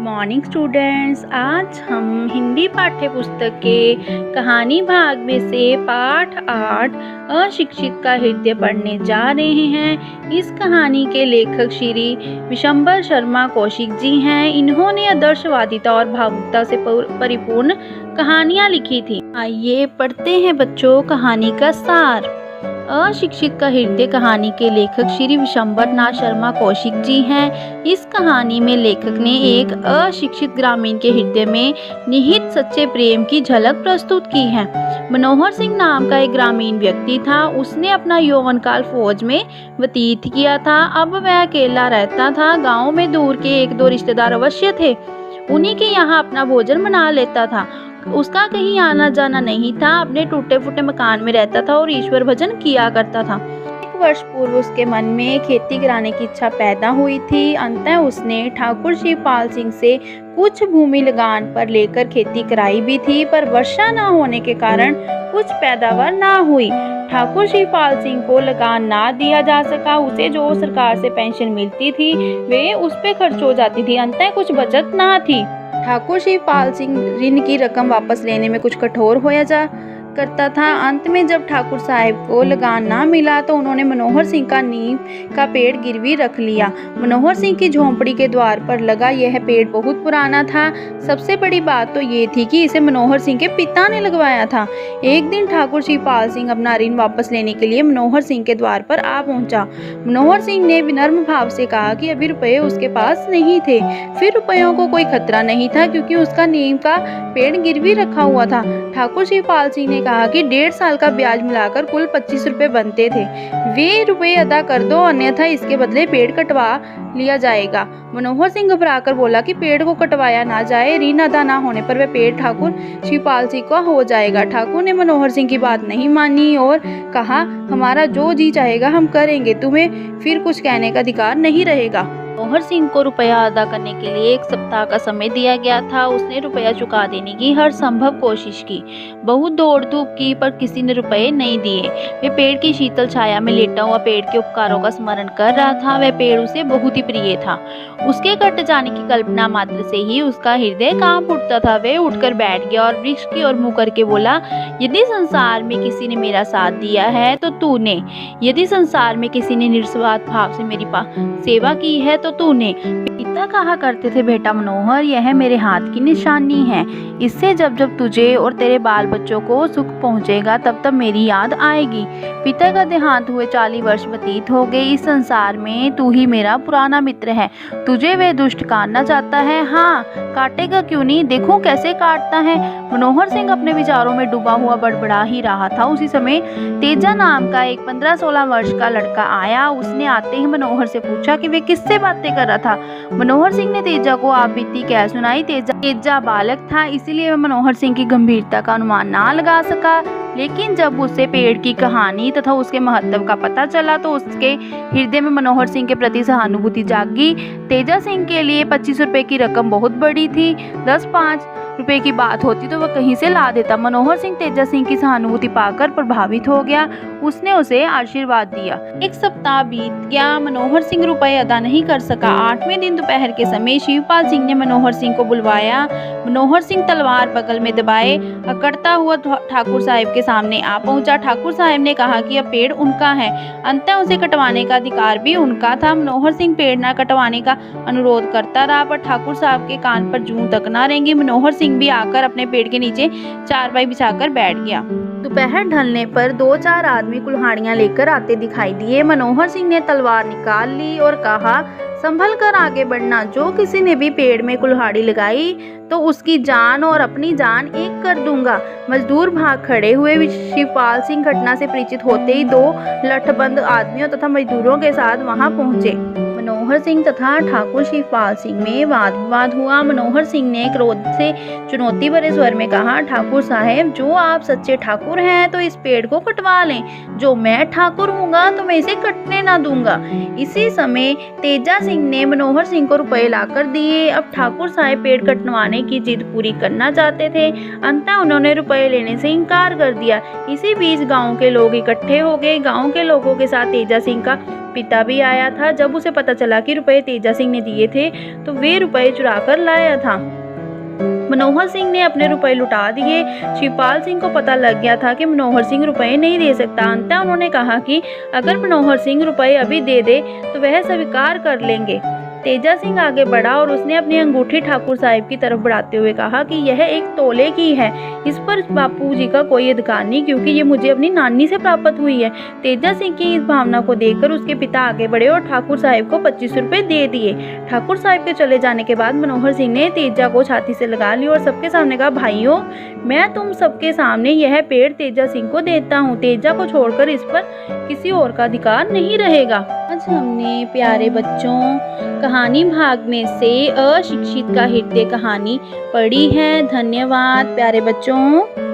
Morning students. आज हम हिंदी पाठ्य पुस्तक के कहानी भाग में से पाठ 8 अशिक्षित का हृदय पढ़ने जा रहे हैं। इस कहानी के लेखक श्री विशंबर शर्मा कौशिक जी हैं। इन्होंने आदर्शवादिता और भावुकता से परिपूर्ण कहानियाँ लिखी थी। आइए पढ़ते हैं बच्चों कहानी का सार। अशिक्षित का हृदय कहानी के लेखक श्री विशंबर नाथ शर्मा कौशिक जी हैं। इस कहानी में लेखक ने एक अशिक्षित ग्रामीण के हृदय में निहित सच्चे प्रेम की झलक प्रस्तुत की है। मनोहर सिंह नाम का एक ग्रामीण व्यक्ति था। उसने अपना यौवन काल फौज में व्यतीत किया था। अब वह अकेला रहता था। गांव में दूर के एक दो रिश्तेदार अवश्य थे, उन्हीं के यहाँ अपना भोजन बना लेता था। उसका कहीं आना जाना नहीं था। अपने टूटे फूटे मकान में रहता था और ईश्वर भजन किया करता था। एक वर्ष पूर्व उसके मन में खेती कराने की इच्छा पैदा हुई थी। अंततः उसने ठाकुर शिवपाल सिंह से कुछ भूमि लगान पर लेकर खेती कराई भी थी, पर वर्षा न होने के कारण कुछ पैदावार न हुई। ठाकुर शिवपाल सिंह को लगान ना दिया जा सका। उसे जो सरकार से पेंशन मिलती थी वे उस पे खर्च हो जाती थी। अंततः कुछ बचत ना थी। ठाकुर शिवपाल सिंह ऋण की रकम वापस लेने में कुछ कठोर होया जा करता था। अंत में जब ठाकुर साहब को लगान ना मिला तो उन्होंने मनोहर सिंह का नीम का पेड़ गिरवी रख लिया। मनोहर सिंह की झोंपड़ी के द्वार पर लगा यह पेड़ बहुत पुराना था। सबसे बड़ी बात तो ये थी कि इसे मनोहर सिंह के पिता ने लगवाया था। एक दिन ठाकुर शिवपाल सिंह अपना ऋण वापस लेने के लिए मनोहर सिंह के द्वार पर आ पहुंचा। मनोहर सिंह ने विनम्र भाव से कहा कि अभी रुपये उसके पास नहीं थे। फिर रुपयों को कोई खतरा नहीं था क्योंकि उसका नीम का पेड़ गिरवी रखा हुआ था। ठाकुर शिवपाल सिंह ने कहा कि 1.5 साल का ब्याज मिलाकर कुल 25 रुपए बनते थे। वे रुपए अदा कर दो, अन्यथा इसके बदले पेड़ कटवा लिया जाएगा। मनोहर सिंह घबराकर बोला कि पेड़ को कटवाया ना जाए, ऋण अदा ना होने पर वह पेड़ ठाकुर शिवपाल सिंह का हो जाएगा। ठाकुर ने मनोहर सिंह की बात नहीं मानी और कहा, हमारा जो जी चाहेगा हम करेंगे, तुम्हें फिर कुछ कहने का अधिकार नहीं रहेगा। मनोहर सिंह को रुपया अदा करने के लिए 1 सप्ताह का समय दिया गया था। उसने रुपया चुका देने की हर संभव कोशिश की। बहुत दौड़ धूप की, पर किसी ने रुपए नहीं दिए। वे पेड़ की शीतल छाया में लेटा हुआ पेड़ के उपकारों का स्मरण कर रहा था। वह पेड़ उसे बहुत ही प्रिय था। उसके कट जाने की कल्पना मात्र से ही उसका हृदय कांप उठता था। वह उठकर बैठ गया और वृक्ष की ओर मुंह करके बोला, यदि संसार में किसी ने मेरा साथ दिया है तो तूने। यदि संसार में किसी ने निस्वार्थ भाव से मेरी सेवा की है तो तूने। पिता कहा करते थे, बेटा मनोहर, यह मेरे हाथ की निशानी है। इससे जब जब तुझे और तेरे बाल बच्चों को सुख पहुंचेगा तब तब मेरी याद आएगी। पिता का देहांत हुए 40 वर्ष व्यतीत हो गए। इस संसार में तू ही मेरा पुराना मित्र है। तुझे वह दुष्ट काटना चाहता है। हाँ, काटेगा क्यों नहीं, देखो कैसे काटता है। मनोहर सिंह अपने विचारों में डूबा हुआ बड़बड़ा ही रहा था। उसी समय तेजा नाम का एक 15-16 वर्ष का लड़का आया। उसने आते ही मनोहर से पूछा कि वे किससे बातें कर रहा था। मनोहर सिंह ने तेजा को आप बीती कह सुनाई। तेजा बालक था, इसीलिए वह मनोहर सिंह की गंभीरता का अनुमान ना लगा सका। लेकिन जब उसे पेड़ की कहानी तथा उसके महत्व का पता चला तो उसके हृदय में मनोहर सिंह के प्रति सहानुभूति जागी। तेजा सिंह के लिए 25 रुपए की रकम बहुत बड़ी थी। 10-5 रुपए की बात होती तो वह कहीं से ला देता। मनोहर सिंह तेजा सिंह की सहानुभूति पाकर प्रभावित हो गया। उसने उसे आशीर्वाद दिया। 1 सप्ताह बीत गया। मनोहर सिंह रुपए अदा नहीं कर सका। 8वें दिन दोपहर के समय शिवपाल सिंह ने मनोहर सिंह को बुलवाया। मनोहर सिंह तलवार बगल में दबाए अकड़ता हुआ ठाकुर साहब के सामने आ पहुंचा। ठाकुर साहब ने कहा कि अब पेड़ उनका है, अंततः उसे कटवाने का अधिकार भी उनका था। मनोहर सिंह पेड़ न कटवाने का अनुरोध करता रहा, पर ठाकुर साहब के कान पर जूं तक न रेंगी। मनोहर सिंह भी आकर अपने पेड़ के नीचे चारपाई बिछाकर बैठ गया। दोपहर ढलने पर 2-4 आदमी कुल्हाड़ियां लेकर आते दिखाई दिए। मनोहर सिंह ने तलवार निकाल ली और कहा, संभल कर आगे बढ़ना। जो किसी ने भी पेड़ में कुल्हाड़ी लगाई तो उसकी जान और अपनी जान एक कर दूंगा। मजदूर भाग खड़े हुए। शिवपाल सिंह घटना से परिचित होते ही 2 लठबंद आदमियों तथा मजदूरों के साथ वहां पहुंचे। मनोहर सिंह तथा ठाकुर शिवपाल सिंह में वाद विवाद हुआ। मनोहर सिंह ने क्रोध से चुनौती भरे स्वर में कहा, ठाकुर साहब, जो आप सच्चे ठाकुर हैं तो इस पेड़ को कटवा लें। जो मैं ठाकुर हूँगा तो मैं इसे कटने ना दूंगा। इसी समय तेजा सिंह ने मनोहर सिंह को रुपए लाकर दिए। अब ठाकुर साहब पेड़ कटवाने की जिद पूरी करना चाहते थे। अंततः उन्होंने रुपए लेने से इनकार कर दिया। इसी बीच गाँव के लोग इकट्ठे हो गए। गाँव के लोगों के साथ तेजा सिंह का पिता भी आया था। जब उसे पता चला कि रुपए तेजा सिंह ने दिए थे तो वे रुपए चुरा कर लाया था। मनोहर सिंह ने अपने रुपए लुटा दिए। शिवपाल सिंह को पता लग गया था कि मनोहर सिंह रुपए नहीं दे सकता। अंततः उन्होंने कहा कि अगर मनोहर सिंह रुपए अभी दे दे तो वह स्वीकार कर लेंगे। तेजा सिंह आगे बढ़ा और उसने अपनी अंगूठी ठाकुर साहब की तरफ बढ़ाते हुए कहा कि यह एक तोले की है, इस पर बापू जी का कोई अधिकार नहीं, क्योंकि ये मुझे अपनी नानी से प्राप्त हुई है। तेजा सिंह की इस भावना को देखकर उसके पिता आगे बढ़े और ठाकुर साहब को 25 रुपए दे दिए। ठाकुर साहब के चले जाने के बाद मनोहर सिंह ने तेजा को छाती से लगा लिया और सबके सामने कहा, भाइयों, मैं तुम सबके सामने यह पेड़ तेजा सिंह को देता हूँ। तेजा को छोड़कर इस पर किसी और का अधिकार नहीं रहेगा। आज हमने प्यारे बच्चों कहानी भाग में से अशिक्षित का हृदय कहानी पढ़ी है। धन्यवाद प्यारे बच्चों।